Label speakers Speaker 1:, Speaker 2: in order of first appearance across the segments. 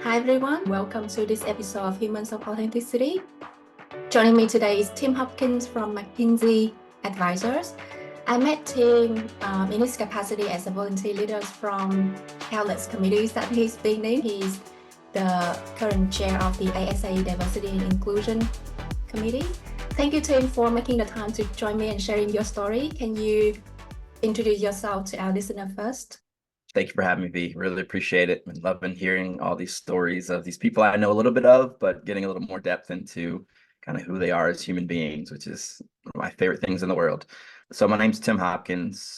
Speaker 1: Hi everyone, welcome to this episode of Humans of Authenticity. Joining me today is Tim Hopkins from McKinley Advisors. I met Tim in his capacity as a volunteer leader from countless committees that he's been in. He's the current chair of the ASA Diversity and Inclusion Committee. Thank you, Tim, for making the time to join me and sharing your story. Can you introduce yourself to our listener first?
Speaker 2: Thank you for having me, V. Really appreciate it. I'm loving hearing all these stories of these people I know a little bit of, but getting a little more depth into kind of who they are as human beings, which is one of my favorite things in the world. So my name's Tim Hopkins,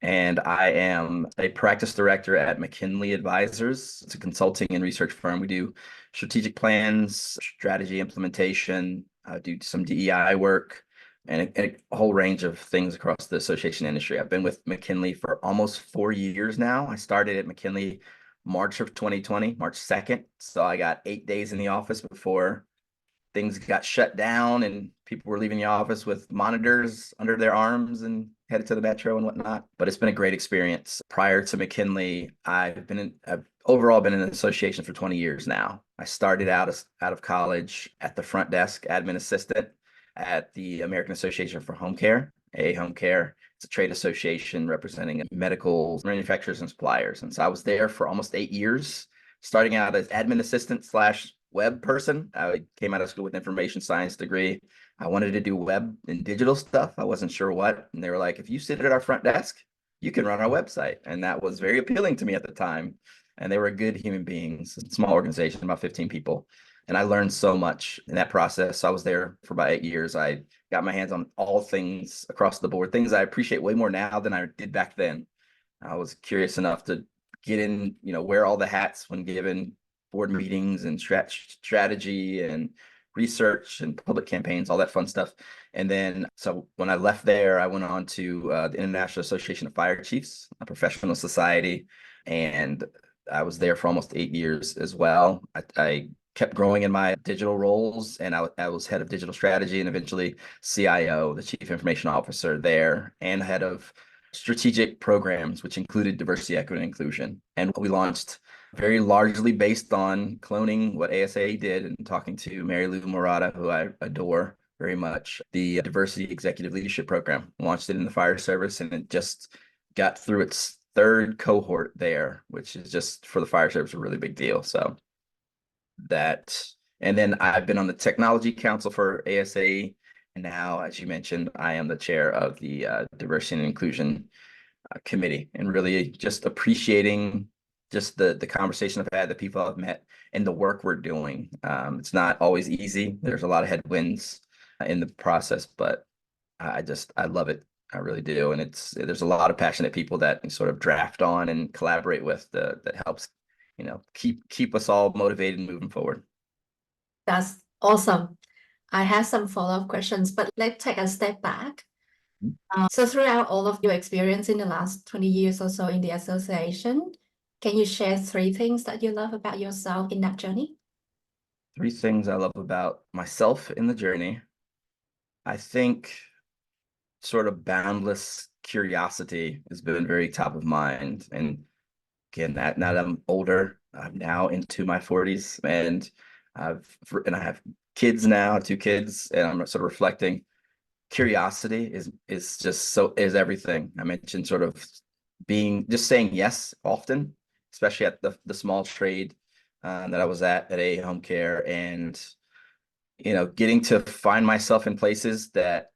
Speaker 2: and I am a practice director at McKinley Advisors. It's a consulting and research firm. We do strategic plans, strategy implementation, do some DEI work, and a whole range of things across the association industry. I've been with McKinley for almost 4 years now. I started at McKinley March of 2020, March 2nd. So I got 8 days in the office before things got shut down and people were leaving the office with monitors under their arms and headed to the metro and whatnot. But it's been a great experience. Prior to McKinley, I've overall been in an association for 20 years now. I started out of college at the front desk, admin assistant at the American Association for Home Care, AA Home Care. It's a trade association representing medical manufacturers and suppliers. And so I was there for almost 8 years, starting out as admin assistant / web person. I came out of school with information science degree. I wanted to do web and digital stuff. I wasn't sure what. And they were like, if you sit at our front desk, you can run our website. And that was very appealing to me at the time. And they were good human beings, small organization, about 15 people. And I learned so much in that process. I was there for about 8 years. I got my hands on all things across the board, things I appreciate way more now than I did back then. I was curious enough to get in, wear all the hats when given board meetings and strategy and research and public campaigns, all that fun stuff. And then, so when I left there, I went on to the International Association of Fire Chiefs, a professional society. And I was there for almost 8 years as well. I kept growing in my digital roles, and I was head of digital strategy and eventually CIO, the chief information officer there, and head of strategic programs, which included diversity, equity, and inclusion. And we launched very largely based on cloning what ASA did and talking to Mary Lou Murata, who I adore very much, the Diversity Executive Leadership Program. Launched it in the fire service, and it just got through its third cohort there, which is just for the fire service a really big deal. So that, and then I've been on the Technology Council for ASA. And now, as you mentioned, I am the chair of the Diversity and Inclusion Committee, and really just appreciating just the conversation I've had, the people I've met, and the work we're doing. It's not always easy. There's a lot of headwinds in the process, but I love it. I really do. And there's a lot of passionate people that you sort of draft on and collaborate with that helps, keep us all motivated and moving forward.
Speaker 1: That's awesome. I have some follow-up questions, but let's take a step back. So throughout all of your experience in the last 20 years or so in the association, can you share 3 things that you love about yourself in that journey?
Speaker 2: 3 things I love about myself in the journey. I think sort of boundless curiosity has been very top of mind. And again, now that I'm older, I'm now into my 40s, and I have kids now, 2 kids, and I'm sort of reflecting. Curiosity is just is everything. I mentioned sort of just saying yes often, especially at the small trade that I was at A Home Care, and getting to find myself in places that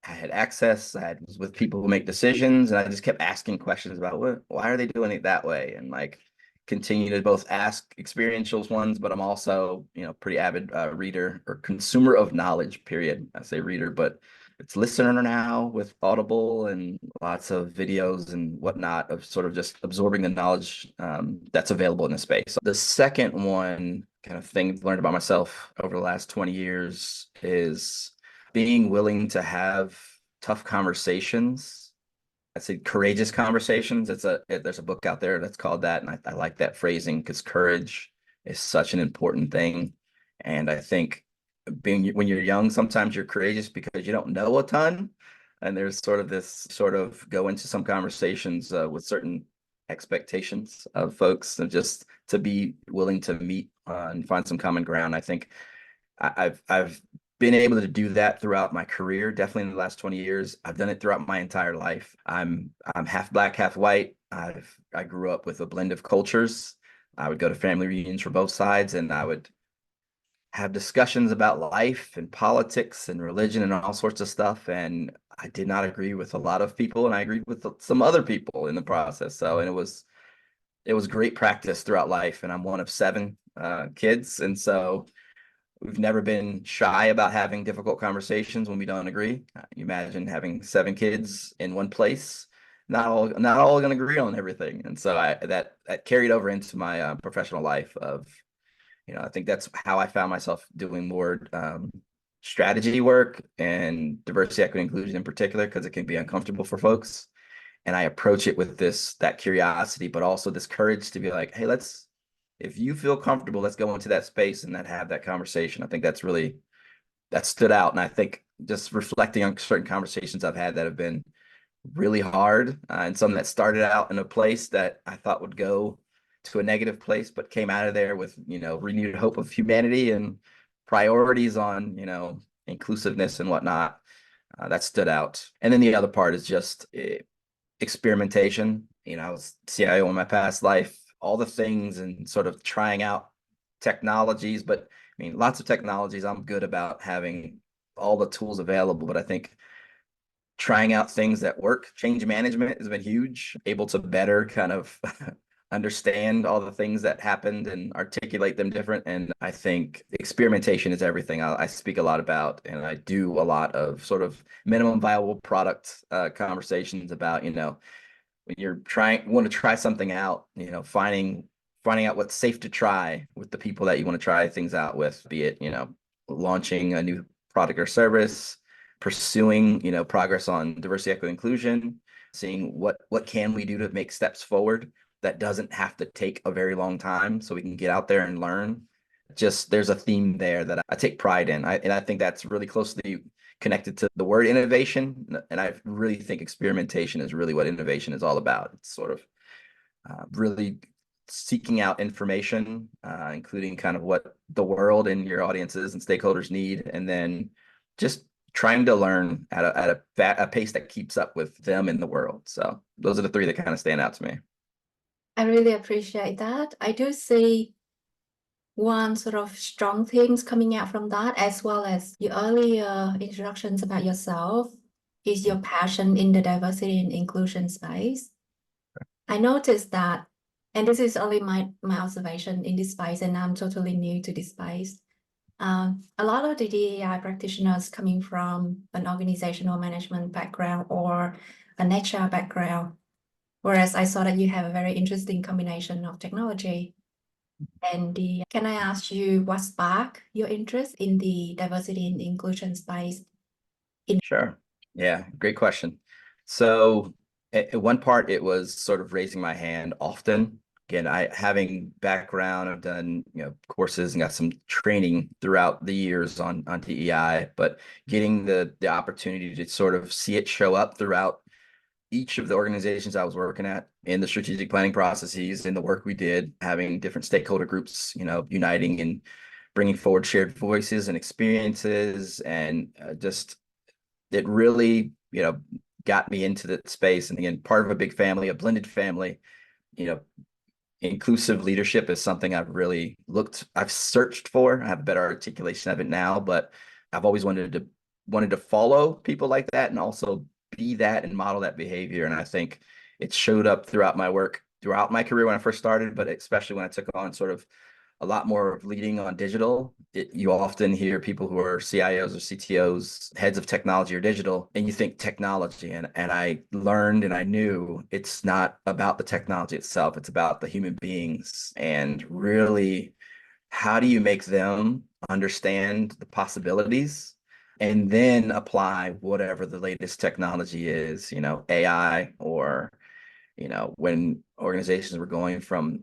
Speaker 2: I had access. I was with people who make decisions, and I just kept asking questions about why are they doing it that way, and like continue to both ask experiential ones, but I'm also pretty avid reader or consumer of knowledge. Period. I say reader, but it's listener now with Audible and lots of videos and whatnot of sort of just absorbing the knowledge that's available in the space. So the second one kind of thing I've learned about myself over the last 20 years is being willing to have tough conversations. I say courageous conversations. There's a book out there that's called that, and I like that phrasing because courage is such an important thing. And I think when you're young, sometimes you're courageous because you don't know a ton, and there's sort of this go into some conversations with certain expectations of folks and just to be willing to meet and find some common ground. I think I've been able to do that throughout my career, definitely in the last 20 years. I've done it throughout my entire life. I'm half black, half white. I grew up with a blend of cultures. I would go to family reunions for both sides, and I would have discussions about life and politics and religion and all sorts of stuff. And I did not agree with a lot of people, and I agreed with some other people in the process. So, and it was great practice throughout life. And I'm one of seven kids, and so we've never been shy about having difficult conversations when we don't agree. You imagine having seven kids in one place. Not all going to agree on everything, and so that carried over into my professional life. I think that's how I found myself doing more strategy work and diversity, equity, inclusion in particular, because it can be uncomfortable for folks. And I approach it with that curiosity, but also this courage to be like, hey, if you feel comfortable, let's go into that space and have that conversation. I think that stood out. And I think just reflecting on certain conversations I've had that have been really hard, and some that started out in a place that I thought would go to a negative place, but came out of there with, renewed hope of humanity and priorities on, inclusiveness and whatnot. That stood out. And then the other part is just experimentation. I was CIO in my past life, all the things and sort of trying out technologies, but I mean, lots of technologies. I'm good about having all the tools available, but I think trying out things that work, change management has been huge, able to better kind of understand all the things that happened and articulate them different. And I think experimentation is everything. I speak a lot about, and I do a lot of sort of minimum viable product conversations about, when you're want to try something out, finding out what's safe to try with the people that you want to try things out with, be it, launching a new product or service, pursuing, progress on diversity, equity, inclusion, seeing what can we do to make steps forward that doesn't have to take a very long time so we can get out there and learn. Just there's a theme there that I take pride in. I think that's really closely connected to the word innovation. And I really think experimentation is really what innovation is all about. It's sort of really seeking out information, including kind of what the world and your audiences and stakeholders need, and then just trying to learn at a pace that keeps up with them in the world. So those are the three that kind of stand out to me.
Speaker 1: I really appreciate that. I do see one sort of strong themes coming out from that, as well as your earlier introductions about yourself, is your passion in the diversity and inclusion space. I noticed that, and this is only my observation in this space, and I'm totally new to this space. A lot of the DEI practitioners coming from an organizational management background or an HR background, whereas I saw that you have a very interesting combination of technology. And can I ask you what sparked your interest in the diversity and inclusion space?
Speaker 2: Sure. Yeah, great question. So at one part, it was sort of raising my hand often. Again, having background, I've done courses and got some training throughout the years on DEI, but getting the opportunity to sort of see it show up throughout each of the organizations I was working at, in the strategic planning processes, in the work we did, having different stakeholder groups, uniting and bringing forward shared voices and experiences, and just it really, got me into that space. And again, part of a big family, a blended family, inclusive leadership is something I've searched for. I have a better articulation of it now, but I've always wanted to follow people like that and also be that and model that behavior. And I think it showed up throughout my work, throughout my career when I first started, but especially when I took on sort of a lot more of leading on digital. You often hear people who are CIOs or CTOs, heads of technology or digital, and you think technology. And I learned and I knew it's not about the technology itself. It's about the human beings, and really, how do you make them understand the possibilities and then apply whatever the latest technology is, AI, or, when organizations were going from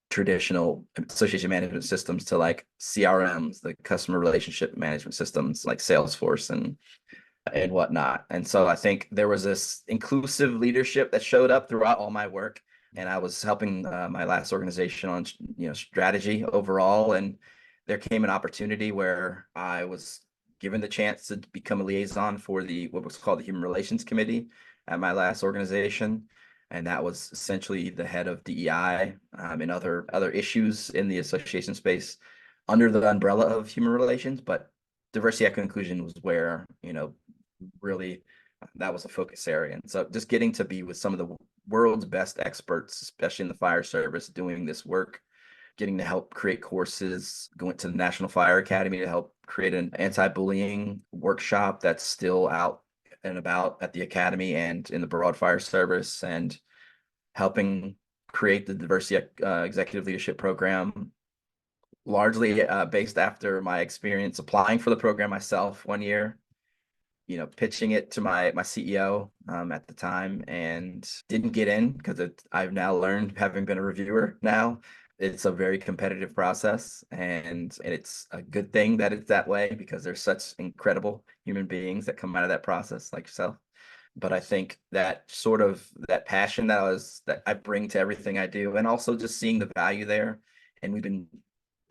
Speaker 2: traditional association management systems to like CRMs, the customer relationship management systems like Salesforce and whatnot. And so I think there was this inclusive leadership that showed up throughout all my work, and I was helping my last organization on strategy overall, and there came an opportunity where I was given the chance to become a liaison for the what was called the Human Relations Committee at my last organization, and that was essentially the head of DEI and other issues in the association space under the umbrella of human relations. But diversity, equity, inclusion was where really that was a focus area, and so just getting to be with some of the world's best experts, especially in the fire service, doing this work, getting to help create courses, going to the National Fire Academy to help create an anti-bullying workshop that's still out and about at the academy and in the broad fire service, and helping create the diversity executive leadership program, largely based after my experience applying for the program myself one year, pitching it to my CEO at the time, and didn't get in because I've now learned, having been a reviewer now, it's a very competitive process, and it's a good thing that it's that way because there's such incredible human beings that come out of that process like yourself. But I think that sort of that passion that I bring to everything I do, and also just seeing the value there, and we've been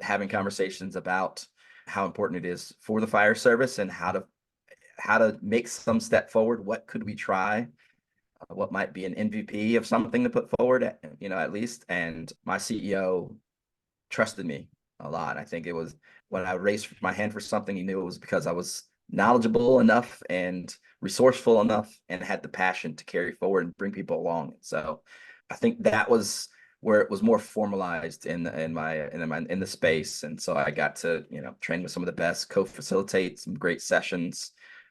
Speaker 2: having conversations about how important it is for the fire service and how to make some step forward. What could we try? What might be an MVP of something to put forward, at least. And my CEO trusted me a lot. I think it was when I raised my hand for something, he knew it was because I was knowledgeable enough and resourceful enough and had the passion to carry forward and bring people along. So I think that was where it was more formalized in the space. And so I got to, train with some of the best, co-facilitate some great sessions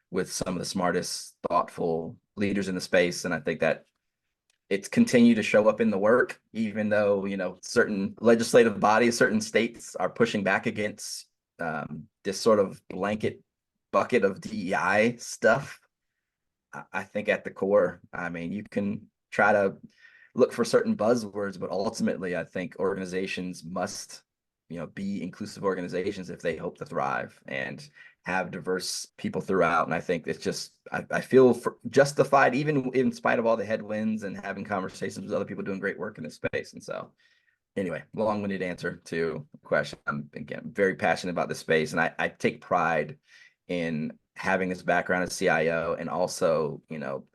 Speaker 2: with some of the smartest, thoughtful leaders in the space. And I think that it's continued to show up in the work, even though, certain legislative bodies, certain states are pushing back against this sort of blanket bucket of DEI stuff. I think at the core, I mean, you can try to look for certain buzzwords, but ultimately, I think organizations must, be inclusive organizations if they hope to thrive and have diverse people throughout. And I think it's just, I feel justified, even in spite of all the headwinds and having conversations with other people doing great work in this space. And so anyway, long-winded answer to the question. I'm, again, very passionate about this space, and I take pride in having this background as CIO, and also,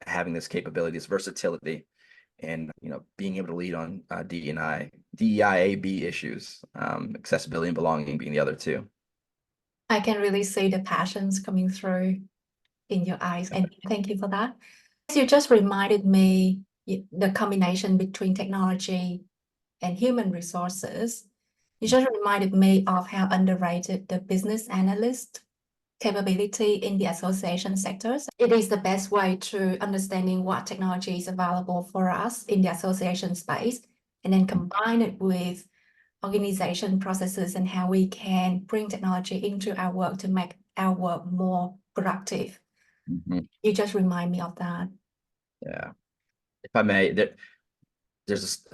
Speaker 2: having this capability, this versatility, and, being able to lead on DEIAB issues, accessibility and belonging being the other two.
Speaker 1: I can really see the passions coming through in your eyes, and thank you for that. You just reminded me the combination between technology and human resources. You just reminded me of how underrated the business analyst capability in the association sectors. It is the best way to understanding what technology is available for us in the association space, and then combine it with organization processes and how we can bring technology into our work to make our work more productive.
Speaker 2: Mm-hmm.
Speaker 1: You just remind me of that.
Speaker 2: Yeah. If I may, there's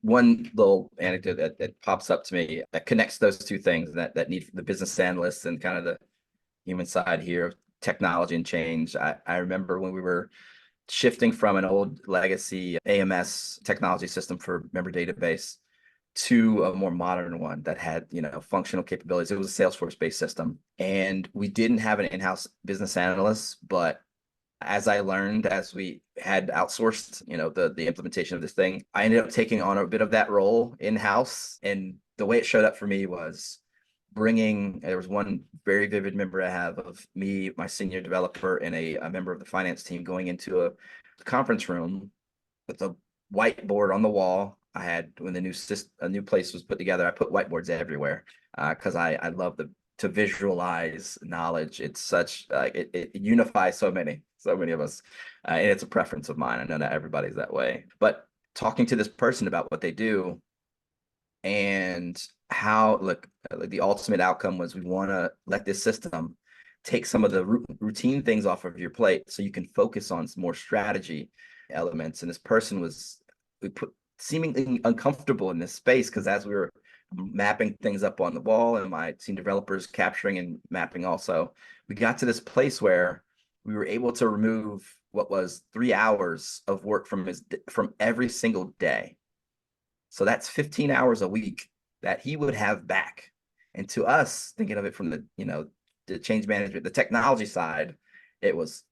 Speaker 2: one little anecdote that pops up to me that connects those two things, that need for the business analysts and kind of the human side here of technology and change. I remember when we were shifting from an old legacy AMS technology system for member database to a more modern one that had, functional capabilities. It was a Salesforce-based system, and we didn't have an in-house business analyst, but as I learned, as we had outsourced, the implementation of this thing, I ended up taking on a bit of that role in-house. And the way it showed up for me was there was one very vivid memory I have of me, my senior developer, and a member of the finance team going into a conference room with a whiteboard on the wall. I had, when a new place was put together, I put whiteboards everywhere because I love to visualize knowledge. It's such it unifies so many of us, and it's a preference of mine. I know not everybody's that way, but talking to this person about what they do and how, the ultimate outcome was, we want to let this system take some of the routine things off of your plate so you can focus on some more strategy elements. And this person seemingly uncomfortable in this space, because as we were mapping things up on the wall, and my senior developers capturing and mapping also, we got to this place where we were able to remove what was 3 hours of work from every single day So that's 15 hours a week that he would have back. And to us, thinking of it from the, the change management, the technology side, it was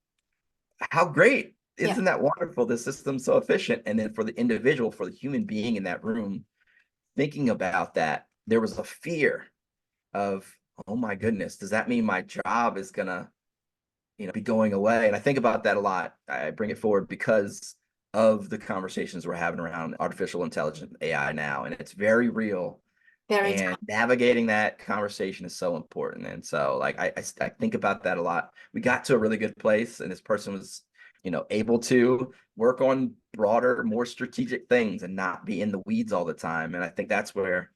Speaker 2: how great.
Speaker 1: Yeah.
Speaker 2: Isn't that wonderful? The system's so efficient. And then for the individual, for the human being in that room, thinking about that, there was a fear of, oh my goodness, does that mean my job is gonna, be going away? And I think about that a lot. I bring it forward because of the conversations we're having around artificial intelligence, AI now, and it's very real.
Speaker 1: Very
Speaker 2: And navigating that conversation is so important. And so, like, I think about that a lot. We got to a really good place, and this person was, able to work on broader, more strategic things and not be in the weeds all the time. And I think that's where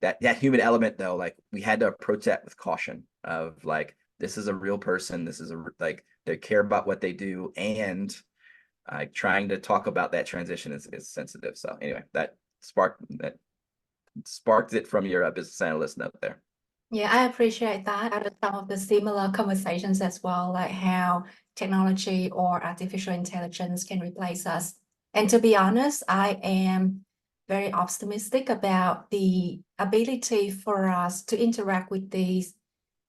Speaker 2: that human element, though, like, we had to approach that with caution of like, this is a real person. This is like, they care about what they do, and trying to talk about that transition is sensitive. So anyway, that sparked it from your business analyst note there.
Speaker 1: Yeah, I appreciate that. I had some of the similar conversations as well, like how technology or artificial intelligence can replace us. And to be honest, I am very optimistic about the ability for us to interact with these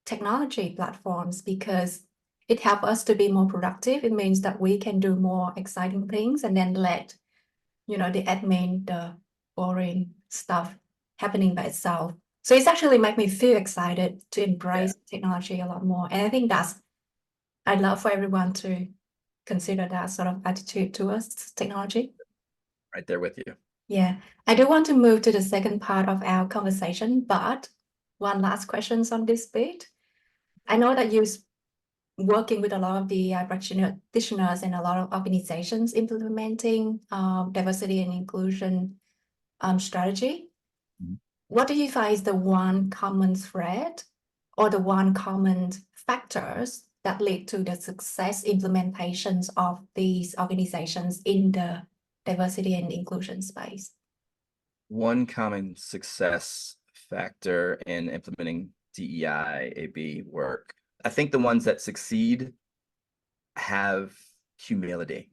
Speaker 1: technology platforms because it helps us to be more productive. It means that we can do more exciting things and then let, the admin, the boring stuff happening by itself. So it's actually make me feel excited to embrace technology a lot more. And I think I'd love for everyone to consider that sort of attitude towards technology.
Speaker 2: Right there with you.
Speaker 1: Yeah, I do want to move to the second part of our conversation, but one last question on this bit. I know that you're working with a lot of the practitioners and a lot of organizations implementing diversity and inclusion strategy.
Speaker 2: Mhm.
Speaker 1: What do you find is the one common thread or the one common factors that lead to the success implementations of these organizations in the diversity and inclusion space?
Speaker 2: One common success factor in implementing DEI AB work, I think the ones that succeed have humility.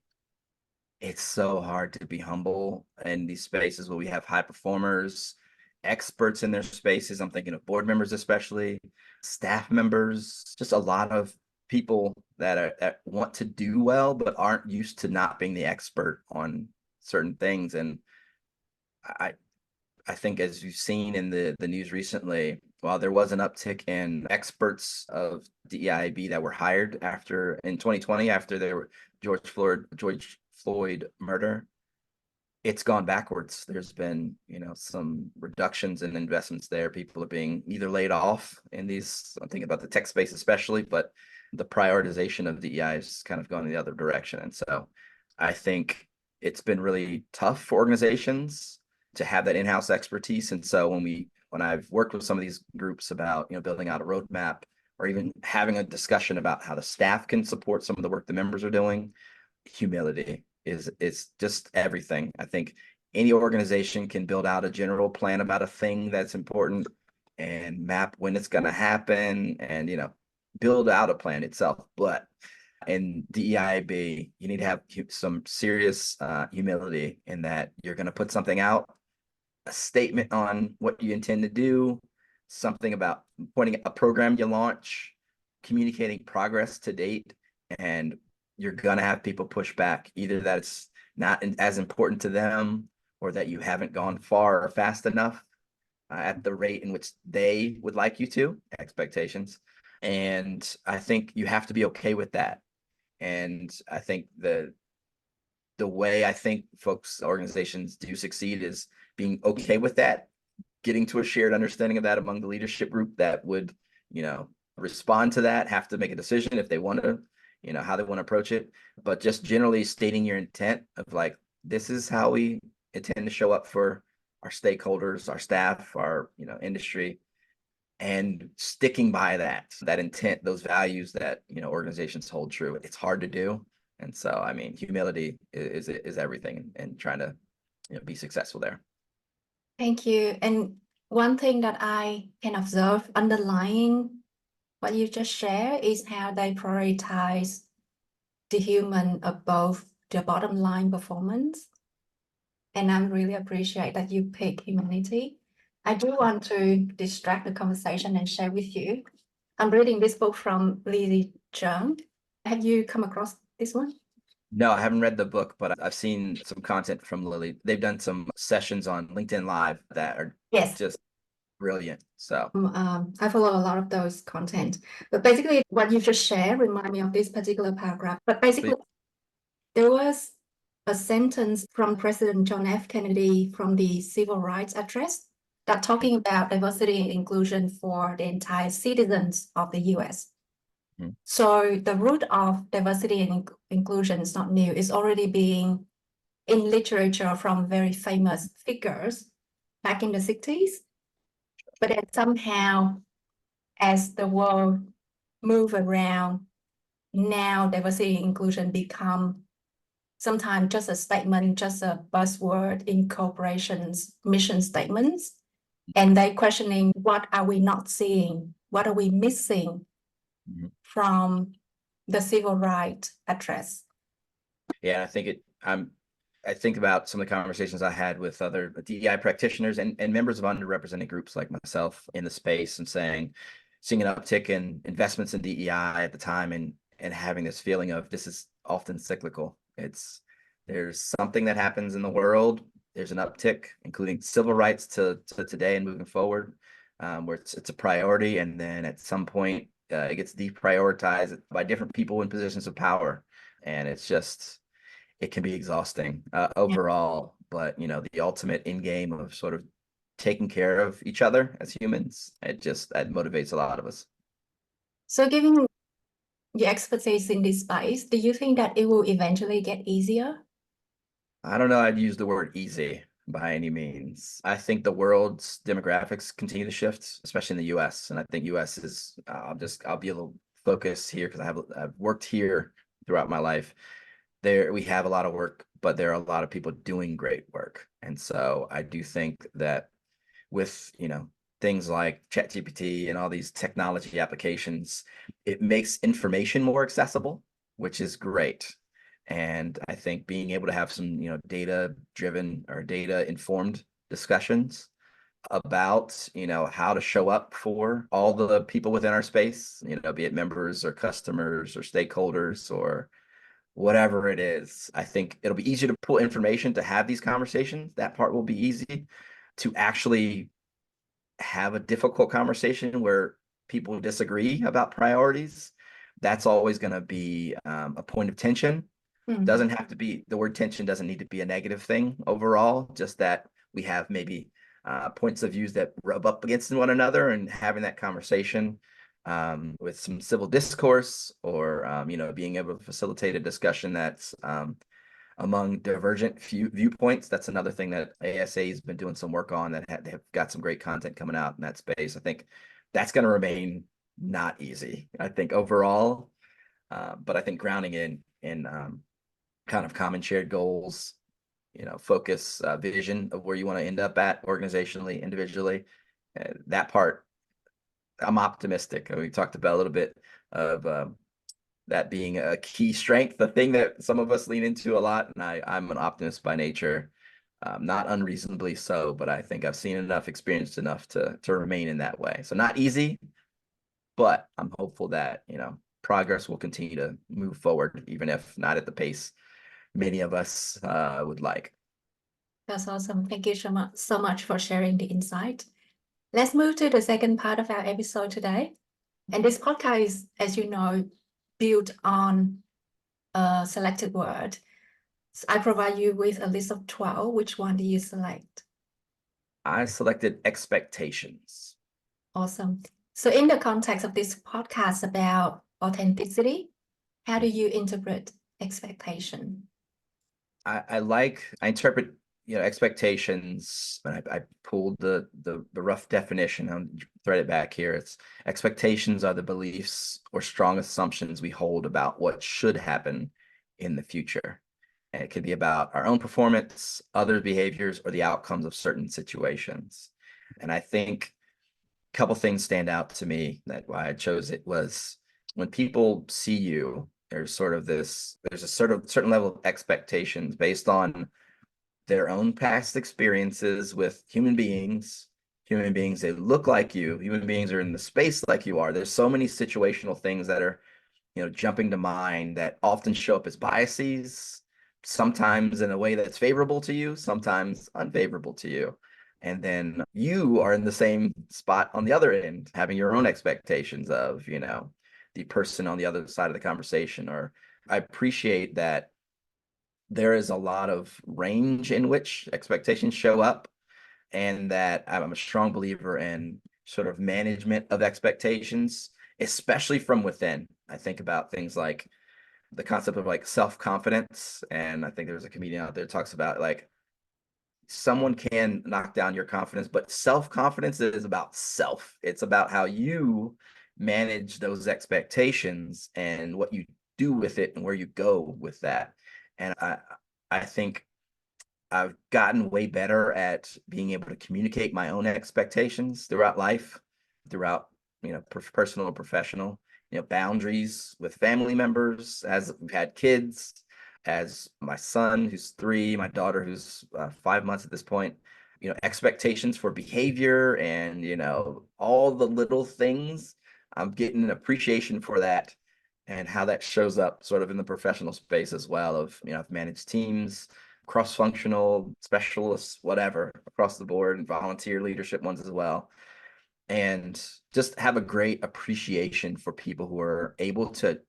Speaker 2: It's so hard to be humble in these spaces where we have high performers, experts in their spaces. I'm thinking of board members, especially staff members, just a lot of people that want to do well, but aren't used to not being the expert on certain things. And I, I think, as you've seen in the news recently, while there was an uptick in experts of DEIB that were hired after in 2020 after there were George Floyd murder, it's gone backwards. There's been, some reductions in investments there. People are being either laid off in these, I'm thinking about the tech space especially, but the prioritization of DEI has kind of gone in the other direction. And so I think it's been really tough for organizations to have that in-house expertise. And so when I've worked with some of these groups about, building out a roadmap or even having a discussion about how the staff can support some of the work the members are doing, humility is just everything. I think any organization can build out a general plan about a thing that's important and map when it's going to happen and, build out a plan itself. But in DEIB, you need to have some serious humility in that you're going to put something out, a statement on what you intend to do, something about pointing a program you launch, communicating progress to date, and you're going to have people push back, either that it's not as important to them or that you haven't gone far or fast enough at the rate in which they would like you to, expectations. And I think you have to be okay with that. And I think the way I think organizations do succeed is being okay with that, getting to a shared understanding of that among the leadership group that would, respond to that, have to make a decision if they want to, how they want to approach it, but just generally stating your intent of like, this is how we intend to show up for our stakeholders, our staff, our, industry, and sticking by that intent, those values that, organizations hold true. It's hard to do. And so, I mean, humility is everything, and trying to, be successful there.
Speaker 1: Thank you. And one thing that I can observe underlying what you just shared is how they prioritize the human above the bottom line performance. and I really appreciate that you pick humanity. I do want to distract the conversation and share with you. I'm reading this book from Lily Zhang. Have you come across this one?
Speaker 2: No, I haven't read the book, but I've seen some content from Lily. They've done some sessions on LinkedIn Live that are
Speaker 1: Yes.
Speaker 2: just brilliant. So
Speaker 1: I follow a lot of those content, but basically what you just shared remind me of this particular paragraph. But basically, there was a sentence from President John F. Kennedy from the Civil Rights Address that talking about diversity and inclusion for the entire citizens of the US.
Speaker 2: Mhm.
Speaker 1: So the root of diversity and inclusion is not new. It's already being in literature from very famous figures back in the 60s. But then somehow, as the world move around, now diversity and inclusion become sometimes just a statement, just a buzzword in corporations' mission statements. And they questioning, what are we not seeing? What are we missing
Speaker 2: Mhm.
Speaker 1: from the civil rights address?
Speaker 2: Yeah, I think about some of the conversations I had with other DEI practitioners and members of underrepresented groups like myself in the space, and seeing an uptick in investments in DEI at the time, and having this feeling of this is often cyclical. There's something that happens in the world. There's an uptick, including civil rights to today and moving forward, where it's a priority, and then at some point it gets deprioritized by different people in positions of power, and it can be exhausting overall. But the ultimate end game of sort of taking care of each other as humans, that motivates a lot of us.
Speaker 1: So given your expertise in this space, do you think that it will eventually get easier?
Speaker 2: I don't know, I'd use the word easy by any means. I think the world's demographics continue to shift, especially in the US. And I think US is, I'll be a little focused here because I've worked here throughout my life. We have a lot of work, but there are a lot of people doing great work. And so I do think that with, things like ChatGPT and all these technology applications, it makes information more accessible, which is great. And I think being able to have some, data driven or data informed discussions about, how to show up for all the people within our space, be it members or customers or stakeholders or whatever it is. I think it'll be easier to pull information to have these conversations. That part will be easy. To actually have a difficult conversation where people disagree about priorities, that's always going to be a point of tension. Doesn't have to be, the word tension doesn't need to be a negative thing overall, just that we have maybe points of views that rub up against one another, and having that conversation with some civil discourse, or being able to facilitate a discussion that's among divergent viewpoints. That's another thing that ASA has been doing some work on, that have got some great content coming out in that space. I think that's going to remain not easy, I think, overall. But I think grounding in kind of common shared goals, focus, vision of where you want to end up at organizationally, individually, that part, I'm optimistic. We talked about a little bit of that being a key strength, the thing that some of us lean into a lot. And I'm an optimist by nature, not unreasonably so, but I think I've seen enough, experienced enough to remain in that way. So not easy, but I'm hopeful that, progress will continue to move forward, even if not at the pace many of us would like.
Speaker 1: That's awesome. Thank you so much for sharing the insight. Let's move to the second part of our episode today. And this podcast is, as you know, built on a selected word. So I provide you with a list of 12. Which one do you select?
Speaker 2: I selected expectations.
Speaker 1: Awesome. So in the context of this podcast about authenticity, how do you interpret expectation?
Speaker 2: I interpret, expectations. I pulled the rough definition. I'll thread it back here. It's expectations are the beliefs or strong assumptions we hold about what should happen in the future. And it could be about our own performance, other behaviors, or the outcomes of certain situations. And I think a couple things stand out to me, that why I chose it was when people see you, there's a certain level of expectations based on their own past experiences with human beings that look like you, human beings are in the space like you are. There's so many situational things that are, jumping to mind that often show up as biases, sometimes in a way that's favorable to you, sometimes unfavorable to you. And then you are in the same spot on the other end, having your own expectations of, the person on the other side of the conversation. Or I appreciate that there is a lot of range in which expectations show up, and that I'm a strong believer in sort of management of expectations, especially from within. I think about things like the concept of like self-confidence. And I think there's a comedian out there that talks about like someone can knock down your confidence, but self-confidence is about self. It's about how you manage those expectations and what you do with it and where you go with that. And I think I've gotten way better at being able to communicate my own expectations throughout life, throughout, personal and professional, boundaries with family members as we've had kids, as my son who's 3, my daughter who's 5 months at this point, expectations for behavior and, all the little things. I'm getting an appreciation for that and how that shows up sort of in the professional space as well. Of, I've managed teams, cross-functional specialists, whatever, across the board, and volunteer leadership ones as well. And just have a great appreciation for people who are able to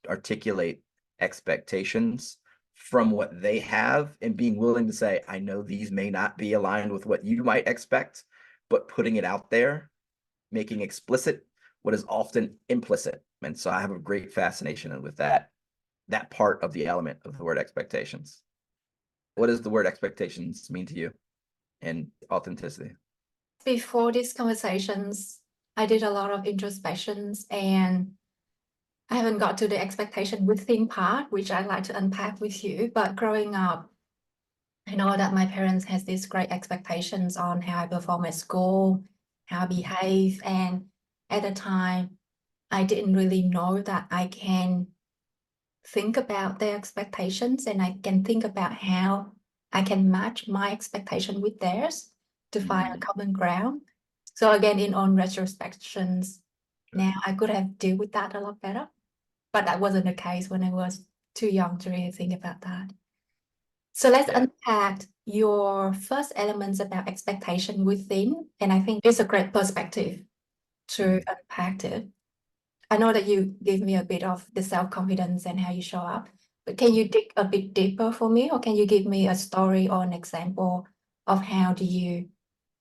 Speaker 2: articulate expectations from what they have, and being willing to say, I know these may not be aligned with what you might expect, but putting it out there, making explicit what is often implicit. And so I have a great fascination with that part of the element of the word expectations. What does the word expectations mean to you, and authenticity?
Speaker 1: Before these conversations, I did a lot of introspections, and I haven't got to the expectation within part, which I'd like to unpack with you. But growing up, I know that my parents has these great expectations on how I perform at school, how I behave. And at the time, I didn't really know that I can think about their expectations, and I can think about how I can match my expectation with theirs to find a common ground. So again, in on retrospections, now I could have dealt with that a lot better, but that wasn't the case when I was too young to really think about that. So let's unpack your first elements about expectation within, and I think it's a great perspective to unpack it. I know that you gave me a bit of the self-confidence and how you show up, but can you dig a bit deeper for me, or can you give me a story or an example of how do you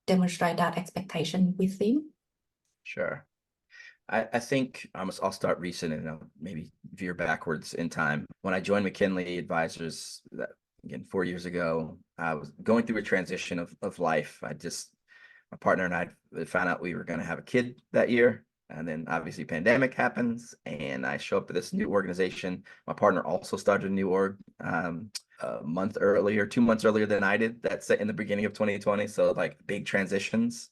Speaker 1: demonstrate that expectation within?
Speaker 2: Sure. I think I'll start recent and I'll maybe veer backwards in time. When I joined McKinley Advisors, again, 4 years ago, I was going through a transition of life. My partner and I found out we were going to have a kid that year. And then obviously pandemic happens, and I show up to this new organization. My partner also started a new org a month earlier, 2 months earlier than I did. That's in the beginning of 2020. So like big transitions.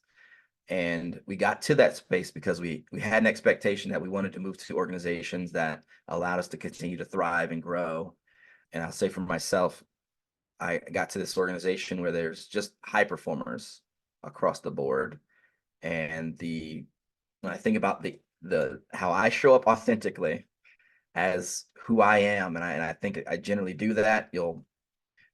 Speaker 2: And we got to that space because we had an expectation that we wanted to move to organizations that allowed us to continue to thrive and grow. And I'll say for myself, I got to this organization where there's just high performers across the board. And when I think about the how I show up authentically as who I am, and I think I generally do that, you'll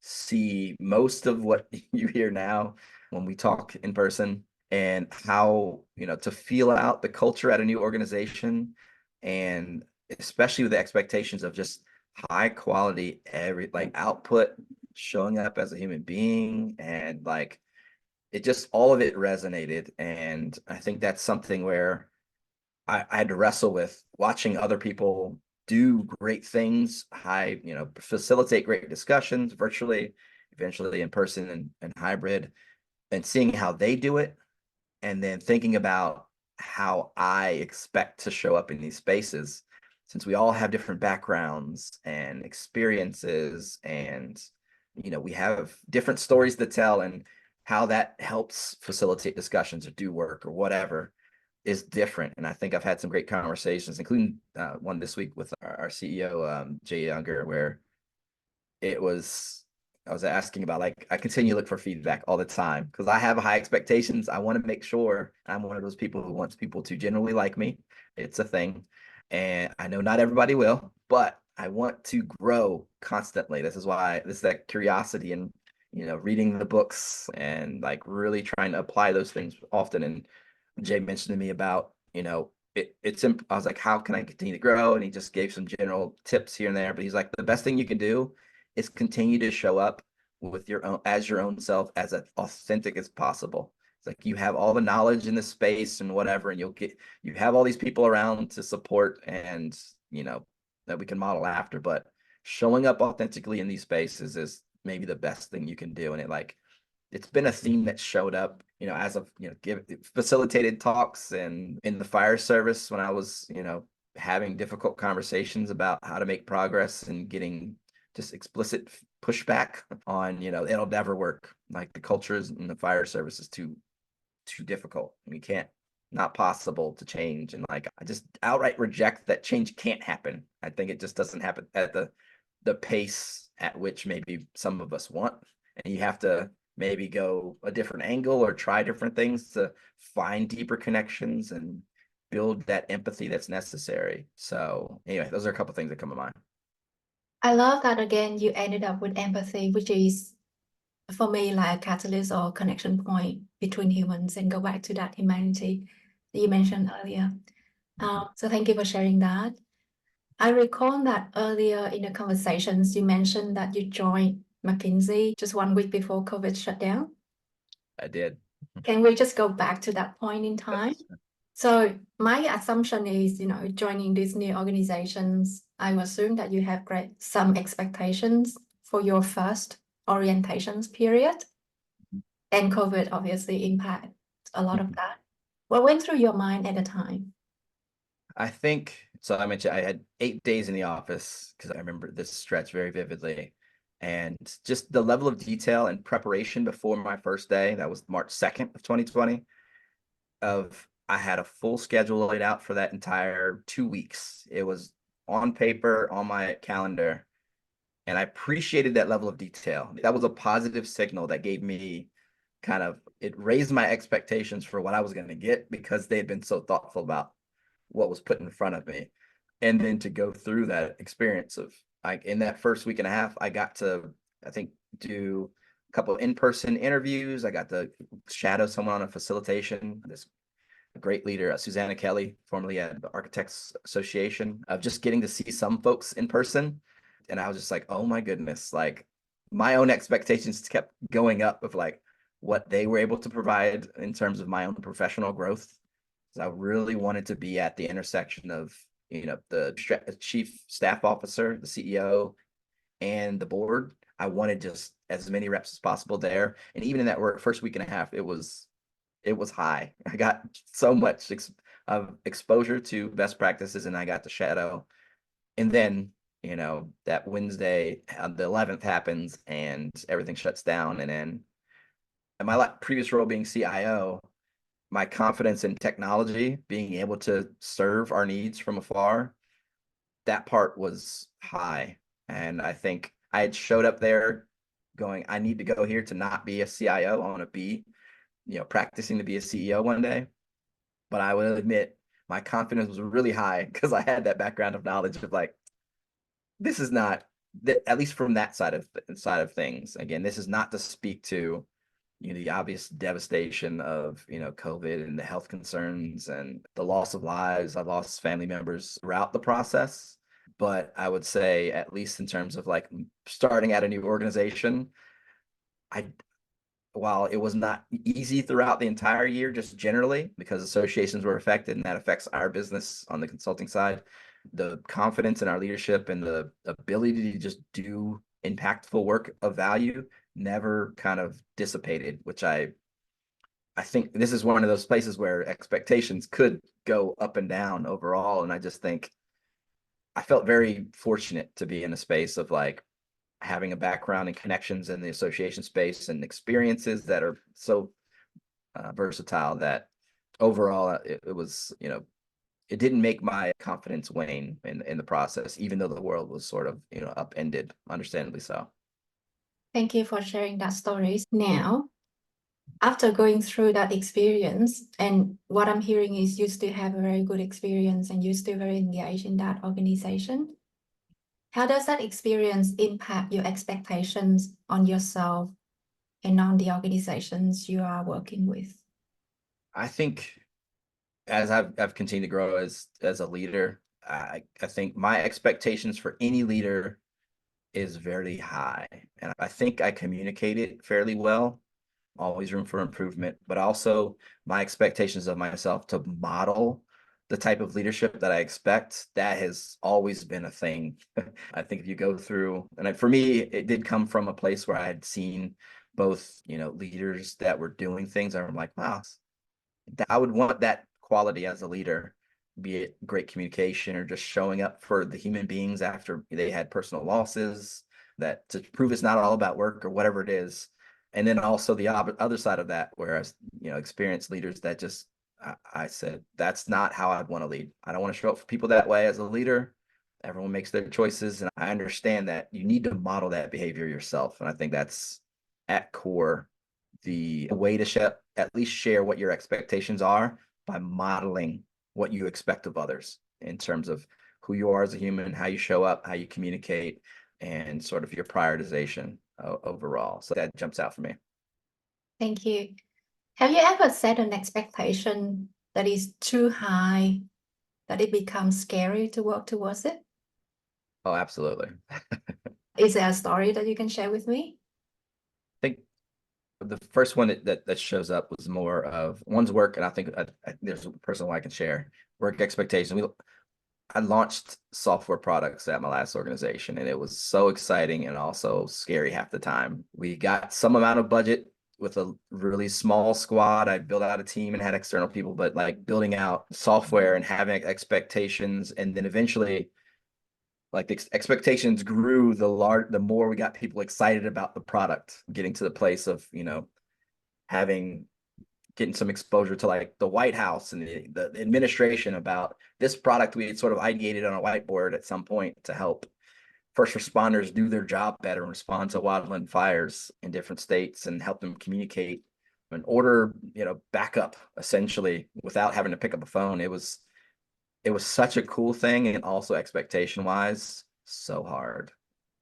Speaker 2: see most of what you hear now when we talk in person, and how, to feel out the culture at a new organization, and especially with the expectations of just high quality output, showing up as a human being, and like it just, all of it resonated. And I think that's something where I had to wrestle with watching other people do great things, facilitate great discussions virtually, eventually in person and hybrid, and seeing how they do it, and then thinking about how I expect to show up in these spaces, since we all have different backgrounds and experiences, and we have different stories to tell, and how that helps facilitate discussions or do work or whatever is different. And I think I've had some great conversations, including one this week with our CEO, Jay Younger, where it was I was asking about, like, I continue to look for feedback all the time because I have high expectations. I want to make sure I'm one of those people who wants people to generally like me. It's a thing. And I know not everybody will, but I want to grow constantly. This is why this is that curiosity and, reading the books and like really trying to apply those things often. And Jay mentioned to me about, it's simple. I was like, how can I continue to grow? And he just gave some general tips here and there. But he's like, the best thing you can do is continue to show up with your own self as authentic as possible. It's like you have all the knowledge in the space and whatever, and you have all these people around to support and that we can model after. But showing up authentically in these spaces is maybe the best thing you can do. And it's been a theme that showed up, as of, facilitated talks and in the fire service when I was, having difficult conversations about how to make progress and getting just explicit pushback on, it'll never work. Like the cultures in the fire service is too difficult. We can't, not possible to change. And like, I just outright reject that change can't happen. I think it just doesn't happen at the pace at which maybe some of us want. And you have to maybe go a different angle or try different things to find deeper connections and build that empathy that's necessary. So anyway, those are a couple things that come to mind.
Speaker 1: I love that again, you ended up with empathy, which is for me like a catalyst or connection point between humans, and go back to that humanity that you mentioned earlier. So thank you for sharing that. I recall that earlier in the conversations, you mentioned that you joined McKinsey just 1 week before COVID shut down.
Speaker 2: I did.
Speaker 1: Can we just go back to that point in time?
Speaker 2: Yes.
Speaker 1: So my assumption is, joining these new organizations, I assume that you have some expectations for your first orientations period, and COVID obviously impacted a lot of that. What went through your mind at the time?
Speaker 2: I think so. I mentioned I had 8 days in the office because I remember this stretch very vividly. And just the level of detail and preparation before my first day, that was March 2nd of 2020, I had a full schedule laid out for that entire 2 weeks. It was on paper, on my calendar, and I appreciated that level of detail. That was a positive signal that gave me it raised my expectations for what I was going to get because they had been so thoughtful about what was put in front of me. And then to go through that experience of, like, in that first week and a half, I got to, I think, do a couple of in-person interviews. I got to shadow someone on a facilitation, this great leader, Susanna Kelly, formerly at the Architects Association, of just getting to see some folks in person. And I was just like, oh my goodness, like my own expectations kept going up of like what they were able to provide in terms of my own professional growth. So I really wanted to be at the intersection of, the chief staff officer, the CEO, and the board. I wanted just as many reps as possible there. And even in that first week and a half, it was high. I got so much of exposure to best practices, and I got to shadow. And then, that Wednesday, the 11th happens, and everything shuts down. And then, in my previous role being CIO, my confidence in technology, being able to serve our needs from afar, that part was high. And I think I had showed up there going, I need to go here to not be a CIO. I want to be, practicing to be a CEO one day. But I will admit my confidence was really high because I had that background of knowledge of like, this is not, at least from that side of things. Again, this is not to speak to, the obvious devastation of, COVID and the health concerns and the loss of lives. I lost family members throughout the process. But I would say, at least in terms of like starting at a new organization, while it was not easy throughout the entire year, just generally because associations were affected and that affects our business on the consulting side, the confidence in our leadership and the ability to just do impactful work of value never kind of dissipated, which I think this is one of those places where expectations could go up and down overall. And I just think I felt very fortunate to be in a space of like having a background and connections in the association space and experiences that are so versatile that overall it was, it didn't make my confidence wane in the process, even though the world was sort of, upended, understandably so.
Speaker 1: Thank you for sharing that stories. Now, after going through that experience, and what I'm hearing is you still have a very good experience and you're still very engaged in that organization. How does that experience impact your expectations on yourself and on the organizations you are working with?
Speaker 2: I think as I've continued to grow as a leader, I think my expectations for any leader is very high. And I think I communicate it fairly well. Always room for improvement, but also my expectations of myself to model the type of leadership that I expect, that has always been a thing. I think if you go through, and for me, it did come from a place where I had seen both, leaders that were doing things. I'm like, wow, I would want that quality as a leader, be it great communication or just showing up for the human beings after they had personal losses, that to prove it's not all about work or whatever it is. And then also the other side of that, whereas, experienced leaders that just, I said, that's not how I'd want to lead. I don't want to show up for people that way as a leader. Everyone makes their choices. And I understand that you need to model that behavior yourself. And I think that's at core the way to at least share what your expectations are by modeling what you expect of others in terms of who you are as a human, how you show up, how you communicate, and sort of your prioritization overall. So that jumps out for me.
Speaker 1: Thank you. Have you ever set an expectation that is too high, that it becomes scary to work towards it?
Speaker 2: Oh, absolutely.
Speaker 1: Is there a story that you can share with me?
Speaker 2: I think the first one that shows up was more of one's work, and I think there's a personal one I can share. Work expectation. I launched software products at my last organization, and it was so exciting and also scary half the time. We got some amount of budget with a really small squad. I built out a team and had external people, but like building out software and having expectations, and then eventually, like the expectations grew the more we got people excited about the product, getting to the place of having getting some exposure to like the White House and the administration about this product. We had sort of ideated on a whiteboard at some point to help first responders do their job better and respond to wildland fires in different states and help them communicate and order, backup essentially without having to pick up a phone. It was such a cool thing, and also expectation wise, so hard.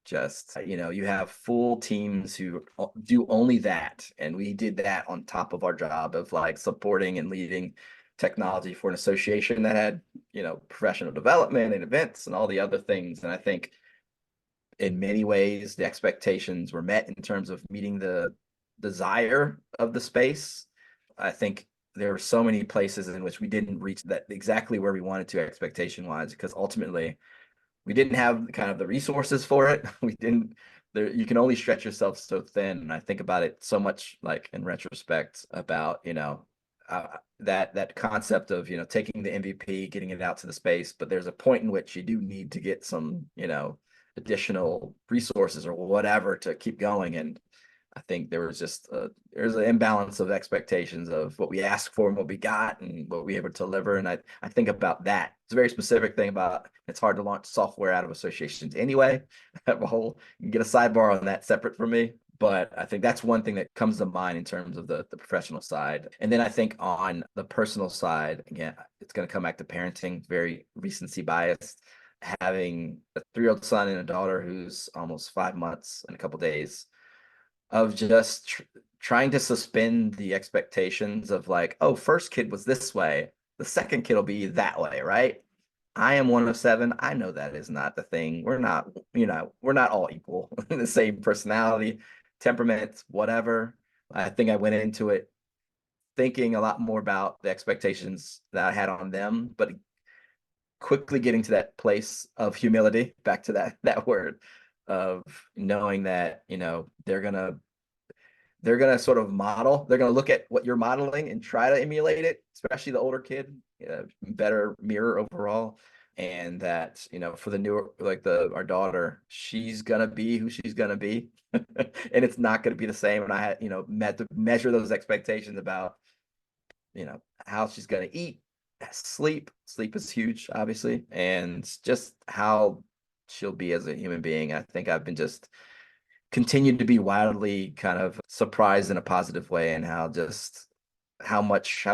Speaker 2: Just, you have full teams who do only that. And we did that on top of our job of like supporting and leading technology for an association that had, professional development and events and all the other things. And I think in many ways, the expectations were met in terms of meeting the desire of the space. I think there were so many places in which we didn't reach that exactly where we wanted to expectation wise, because ultimately we didn't have kind of the resources for it. We didn't there you can only stretch yourself so thin. And I think about it so much like in retrospect about, that concept of, taking the MVP, getting it out to the space, but there's a point in which you do need to get some, additional resources or whatever to keep going. And I think there was just there's an imbalance of expectations of what we asked for and what we got and what we were able to deliver. And I think about that. It's a very specific thing about it's hard to launch software out of associations anyway. I have a whole, you can get a sidebar on that separate from me. But I think that's one thing that comes to mind in terms of the professional side. And then I think on the personal side, again, it's going to come back to parenting, very recency biased. Having a 3-year-old son and a daughter who's almost 5 months in a couple days, of just trying to suspend the expectations of like, oh, first kid was this way, the second kid will be that way, right? I am one of 7. I know that is not the thing. We're not, we're not all equal in the same personality, temperament, whatever. I think I went into it thinking a lot more about the expectations that I had on them, but quickly getting to that place of humility, back to that word of knowing that, they're gonna sort of model, they're gonna look at what you're modeling and try to emulate it, especially the older kid, better mirror overall. And that, for the newer, like our daughter, she's gonna be who she's gonna be. And it's not gonna be the same. And I had, met to measure those expectations about, how she's gonna eat, sleep is huge, obviously, and just how she'll be as a human being. I think I've been just continued to be wildly kind of surprised in a positive way, and how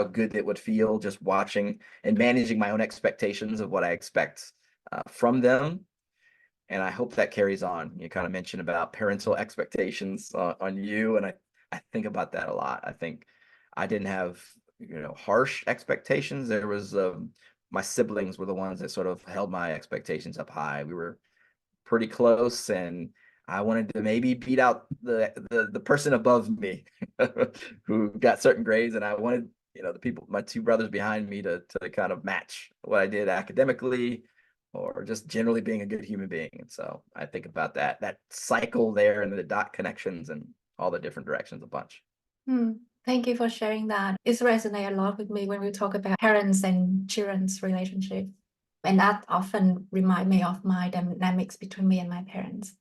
Speaker 2: good it would feel just watching and managing my own expectations of what I expect from them. And I hope that carries on. You kind of mentioned about parental expectations on you, and I think about that a lot. I think I didn't have, harsh expectations. There was my siblings were the ones that sort of held my expectations up high. We were pretty close, and I wanted to maybe beat out the person above me who got certain grades, and I wanted, the people, my two brothers behind me, to kind of match what I did academically or just generally being a good human being. And so I think about that cycle there and the dot connections and all the different directions a bunch.
Speaker 1: Thank you for sharing that. It resonates a lot with me when we talk about parents and children's relationship. And that often remind me of my dynamics between me and my parents.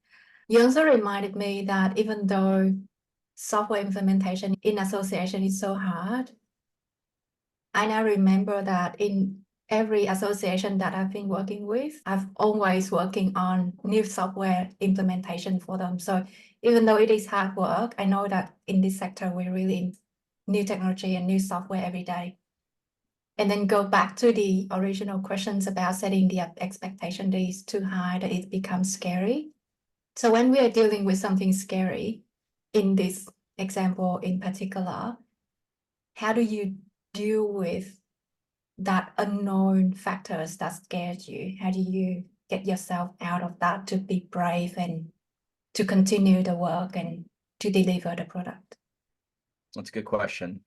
Speaker 1: You also reminded me that even though software implementation in association is so hard, I now remember that in every association that I've been working with, I've always working on new software implementation for them. So even though it is hard work, I know that in this sector, we really new technology and new software every day. And then go back to the original questions about setting the expectation that is too high, that it becomes scary. So when we are dealing with something scary, in this example in particular, how do you deal with that unknown factors that scared you? How do you get yourself out of that to be brave and to continue the work and to deliver the product?
Speaker 2: That's a good question.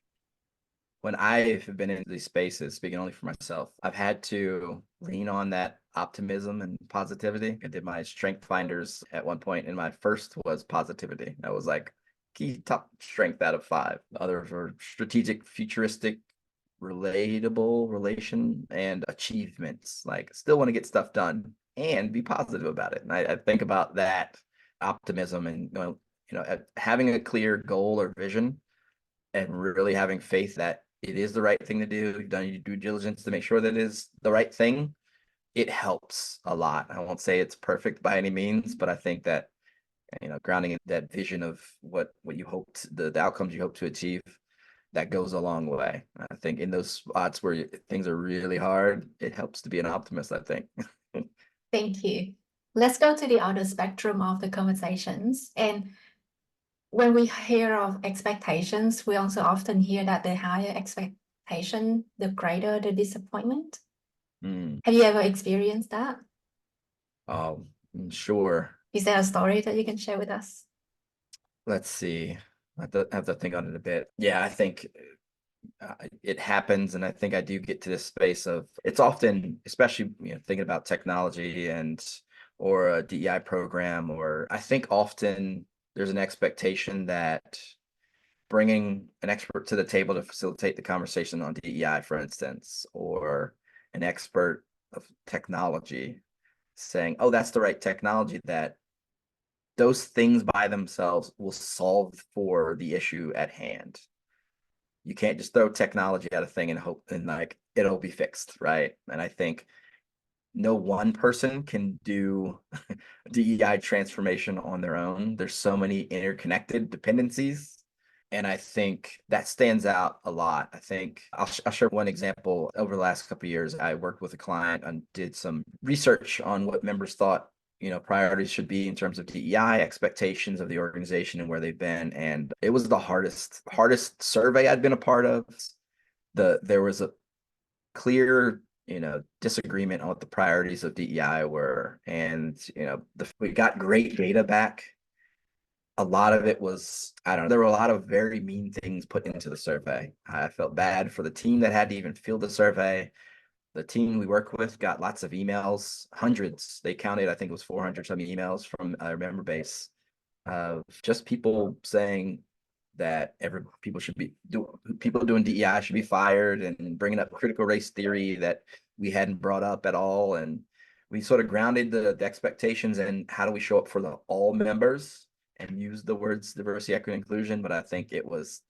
Speaker 2: When I have been in these spaces, speaking only for myself, I've had to lean on that optimism and positivity. I did my strength finders at one point, and my first was positivity. That was like key top strength out of 5. The others were strategic, futuristic, relatable, relation, and achievements. Like, still want to get stuff done and be positive about it. And I think about that optimism and having a clear goal or vision and really having faith that it is the right thing to do. You've done your due diligence to make sure that it is the right thing. It helps a lot. I won't say it's perfect by any means, but I think that, grounding in that vision of what you hoped, the outcomes you hope to achieve, that goes a long way. I think in those spots where things are really hard, it helps to be an optimist, I think.
Speaker 1: Thank you. Let's go to the other spectrum of the conversations. And when we hear of expectations, we also often hear that the higher expectation, the greater the disappointment. Have you ever experienced that?
Speaker 2: Oh, sure.
Speaker 1: Is there a story that you can share with us?
Speaker 2: Let's see. I have to think on it a bit. Yeah, I think it happens, and I think I do get to this space of, it's often, especially thinking about technology or a DEI program, or I think often there's an expectation that bringing an expert to the table to facilitate the conversation on DEI, for instance, or an expert of technology saying, oh, that's the right technology, that those things by themselves will solve for the issue at hand. You can't just throw technology at a thing and hope and like it'll be fixed, right? And I think no one person can do DEI transformation on their own. There's so many interconnected dependencies. And I think that stands out a lot. I think I'll share one example. Over the last couple of years, I worked with a client and did some research on what members thought priorities should be in terms of DEI, expectations of the organization and where they've been. And it was the hardest survey I'd been a part of. There was a clear, disagreement on what the priorities of DEI were. And, we got great data back. A lot of it was, I don't know, there were a lot of very mean things put into the survey. I felt bad for the team that had to even fill the survey. The team we work with got lots of emails, hundreds. They counted, I think it was 400 some emails from our member base of just people saying that people doing DEI should be fired, and bringing up critical race theory that we hadn't brought up at all. And we sort of grounded the expectations and how do we show up for all members and use the words diversity, equity, inclusion. But I think it was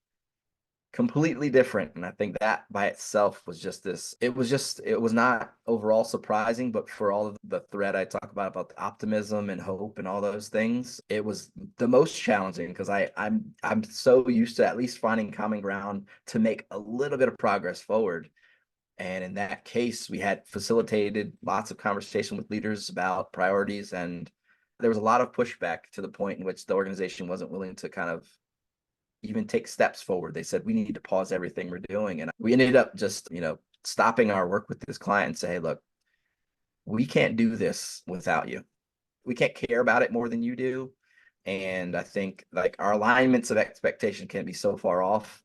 Speaker 2: completely different. And I think that by itself was just it was not overall surprising, but for all of the thread I talk about the optimism and hope and all those things, it was the most challenging because I'm so used to at least finding common ground to make a little bit of progress forward. And in that case, we had facilitated lots of conversation with leaders about priorities, and there was a lot of pushback to the point in which the organization wasn't willing to kind of even take steps forward. They said, we need to pause everything we're doing. And we ended up just, stopping our work with this client and say, hey, look, we can't do this without you. We can't care about it more than you do. And I think like our alignments of expectation can be so far off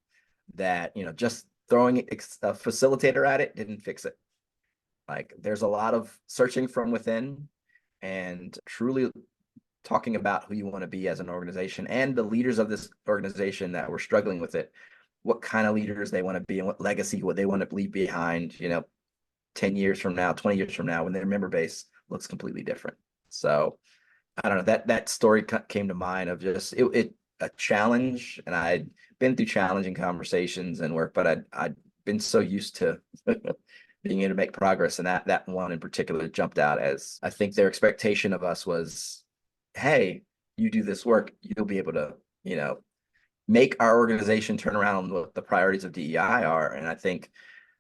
Speaker 2: that, just throwing a facilitator at it didn't fix it. Like there's a lot of searching from within and truly talking about who you want to be as an organization and the leaders of this organization that were struggling with it, what kind of leaders they want to be and what legacy, what they want to leave behind, 10 years from now, 20 years from now, when their member base looks completely different. So I don't know, that story came to mind of just it a challenge. And I'd been through challenging conversations and work, but I'd been so used to being able to make progress. And that one in particular jumped out as I think their expectation of us was, hey, you do this work, you'll be able to, make our organization turn around what the priorities of DEI are. And I think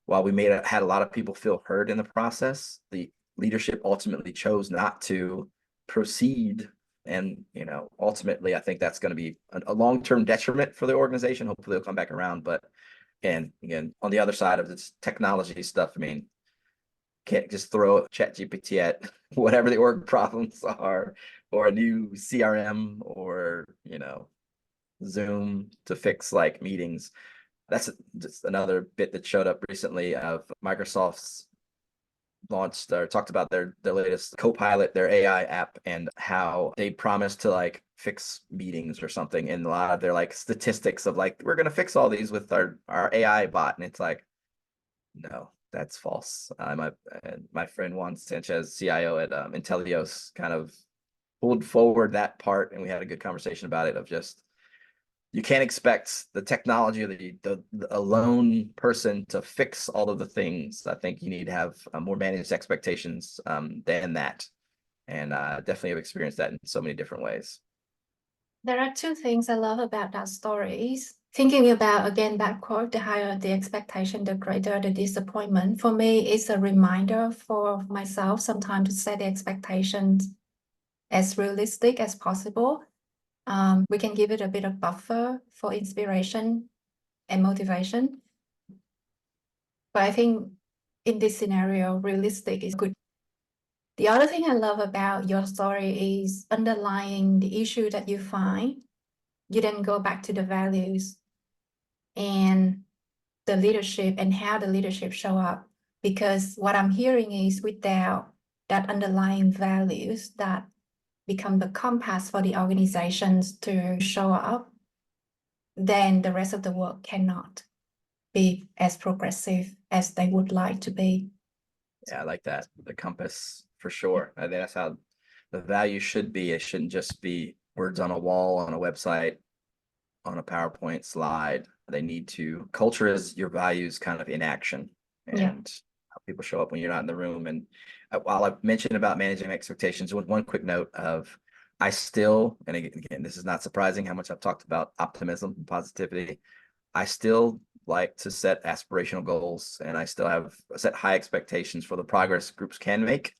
Speaker 2: while we had a lot of people feel heard in the process, the leadership ultimately chose not to proceed. And, ultimately, I think that's going to be a long-term detriment for the organization. Hopefully they'll come back around. But and again, on the other side of this technology stuff, I mean, can't just throw ChatGPT at whatever the org problems are, or a new CRM, or Zoom to fix like meetings. That's just another bit that showed up recently of Microsoft's launched or talked about their latest Copilot, their AI app, and how they promised to like fix meetings or something. And a lot of their like statistics of like, we're gonna fix all these with our AI bot, and it's like, no, that's false. My friend Juan Sanchez, CIO at Intelios, kind of pulled forward that part, and we had a good conversation about it of just you can't expect the technology or the a lone person to fix all of the things. I think you need to have more managed expectations than that, and definitely have experienced that in so many different ways.
Speaker 1: There are two things I love about that stories. Thinking about, again, that quote, the higher the expectation, the greater the disappointment. For me, it's a reminder for myself sometimes to set the expectations as realistic as possible. We can give it a bit of buffer for inspiration and motivation. But I think in this scenario, realistic is good. The other thing I love about your story is underlying the issue that you find. You then go back to the values and the leadership and how the leadership show up. Because what I'm hearing is without that underlying values that become the compass for the organizations to show up, then the rest of the work cannot be as progressive as they would like to be.
Speaker 2: Yeah, I like that. The compass for sure. I think that's how the value should be. It shouldn't just be words on a wall, on a website, on a PowerPoint slide. They need to culture is your values kind of in action, and
Speaker 1: Yeah.
Speaker 2: how people show up when you're not in the room. And while I've mentioned about managing expectations, one quick note of I still, and again, this is not surprising how much I've talked about optimism and positivity. I still like to set aspirational goals, and I still have set high expectations for the progress groups can make,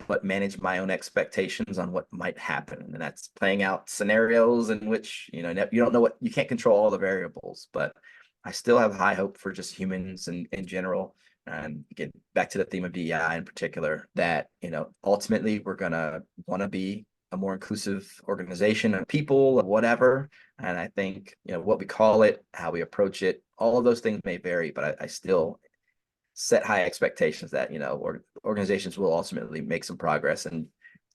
Speaker 2: but manage my own expectations on what might happen. And that's playing out scenarios in which, you don't know you can't control all the variables, but I still have high hope for just humans in general. And get back to the theme of DEI in particular, that, ultimately we're going to want to be a more inclusive organization of people, of whatever. And I think, what we call it, how we approach it, all of those things may vary, but I still set high expectations that, organizations will ultimately make some progress and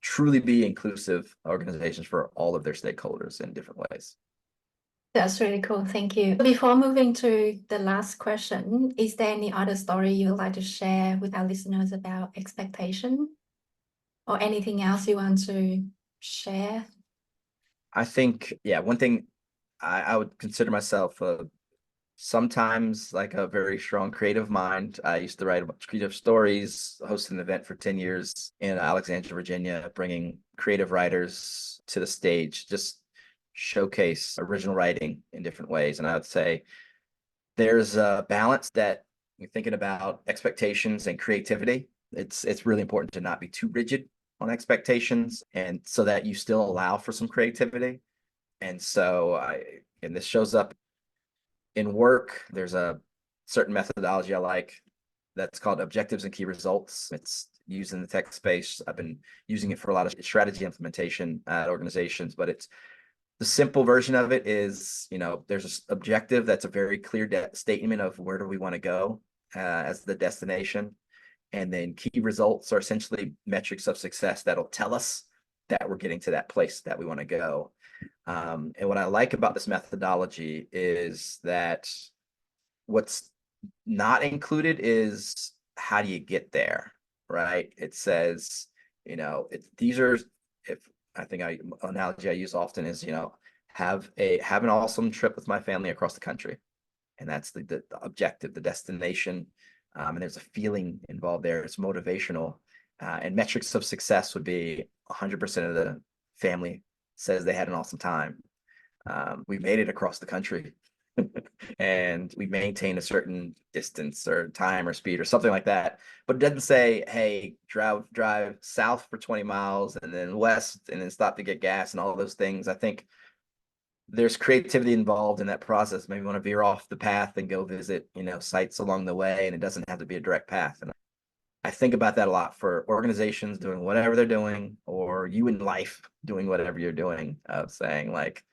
Speaker 2: truly be inclusive organizations for all of their stakeholders in different ways.
Speaker 1: That's really cool. Thank you. Before moving to the last question, is there any other story you would like to share with our listeners about expectation, or anything else you want to share?
Speaker 2: I think, one thing I would consider myself sometimes like a very strong creative mind. I used to write a bunch of creative stories, hosted an event for 10 years in Alexandria, Virginia, bringing creative writers to the stage, just showcase original writing in different ways. And I would say there's a balance that you're thinking about expectations and creativity. It's really important to not be too rigid on expectations, and so that you still allow for some creativity. And so and this shows up in work. There's a certain methodology I like that's called objectives and key results. It's used in the tech space. I've been using it for a lot of strategy implementation at organizations, but it's the simple version of it is, there's an objective that's a very clear statement of where do we want to go as the destination. And then key results are essentially metrics of success that'll tell us that we're getting to that place that we want to go. And what I like about this methodology is that what's not included is how do you get there, right? It says, these are, if I think analogy I use often is, have an awesome trip with my family across the country. And that's the objective, the destination. And there's a feeling involved there. It's motivational. And metrics of success would be 100% of the family says they had an awesome time. We made it across the country and we maintain a certain distance or time or speed or something like that. But it doesn't say, hey, drive south for 20 miles and then west and then stop to get gas and all those things. I think there's creativity involved in that process. Maybe you want to veer off the path and go visit, sites along the way, and it doesn't have to be a direct path. And I think about that a lot for organizations doing whatever they're doing, or you in life doing whatever you're doing, of saying like,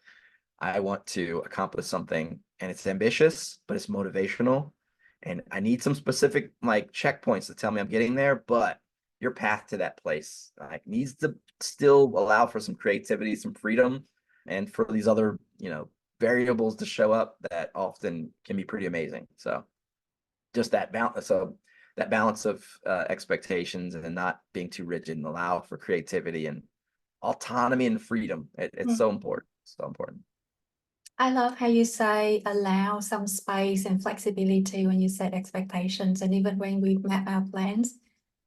Speaker 2: I want to accomplish something and it's ambitious, but it's motivational. And I need some specific like checkpoints to tell me I'm getting there, but your path to that place like needs to still allow for some creativity, some freedom, and for these other, variables to show up that often can be pretty amazing. So just that balance. So that balance of expectations and not being too rigid and allow for creativity and autonomy and freedom. It's so important. So important.
Speaker 1: I love how you say allow some space and flexibility when you set expectations. And even when we map our plans,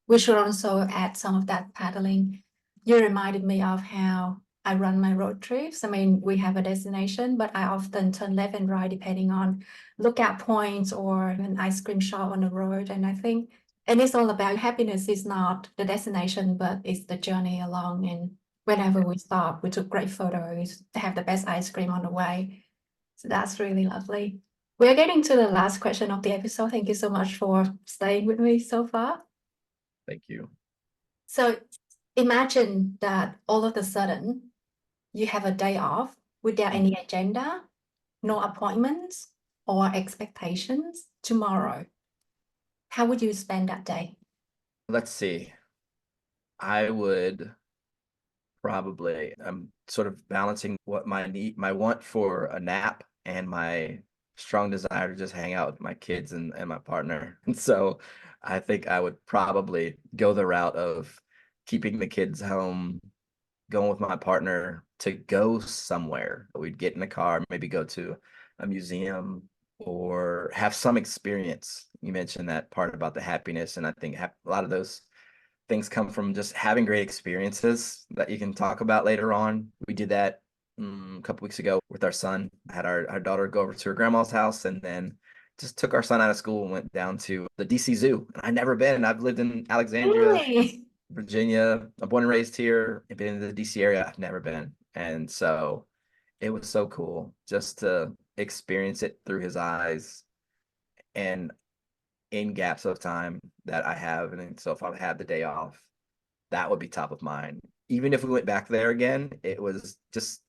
Speaker 1: we should also add some of that paddling. You reminded me of how I run my road trips. I mean, we have a destination, but I often turn left and right depending on lookout points or an ice cream shop on the road. And I think, and it's all about happiness is not the destination, but it's the journey along. And whenever we stop, we took great photos, have the best ice cream on the way. So that's really lovely. We're getting to the last question of the episode. Thank you so much for staying with me so far.
Speaker 2: Thank you.
Speaker 1: So imagine that all of a sudden you have a day off without any agenda, no appointments or expectations tomorrow. How would you spend that day?
Speaker 2: Let's see. I would probably, I'm sort of balancing what my want for a nap and my strong desire to just hang out with my kids and my partner. And so I think I would probably go the route of keeping the kids home, going with my partner to go somewhere. We'd get in the car, maybe go to a museum or have some experience. You mentioned that part about the happiness, and I think a lot of those things come from just having great experiences that you can talk about later on. We did that a couple weeks ago with our son. I had our daughter go over to her grandma's house and then just took our son out of school and went down to the DC Zoo. And I'd never been. I've lived in Alexandria,
Speaker 1: Really?
Speaker 2: Virginia. I'm born and raised here. I've been in the DC area. I've never been. And so it was so cool just to experience it through his eyes and in gaps of time that I have. And so if I had the day off, that would be top of mind. Even if we went back there again, it was just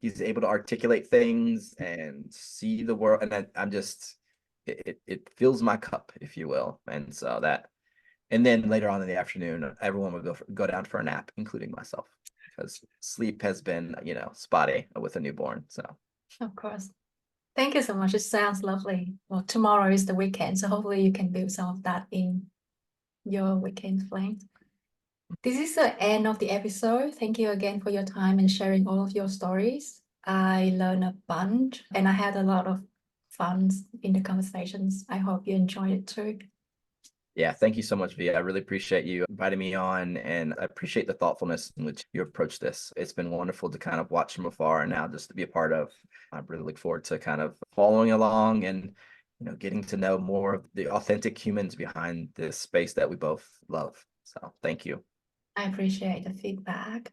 Speaker 2: he's able to articulate things and see the world. And I'm just it fills my cup, if you will. And so that, and then later on in the afternoon, everyone would go down for a nap, including myself, because sleep has been, spotty with a newborn. So
Speaker 1: Of course. Thank you so much. It sounds lovely. Well, tomorrow is the weekend, so hopefully you can build some of that in your weekend plans. This is the end of the episode. Thank you again for your time and sharing all of your stories. I learned a bunch and I had a lot of fun in the conversations. I hope you enjoyed it too.
Speaker 2: Yeah, thank you so much, V. I really appreciate you inviting me on, and I appreciate the thoughtfulness in which you approach this. It's been wonderful to kind of watch from afar and now just to be a part of. I really look forward to kind of following along and, getting to know more of the authentic humans behind this space that we both love. So thank you.
Speaker 1: I appreciate the feedback.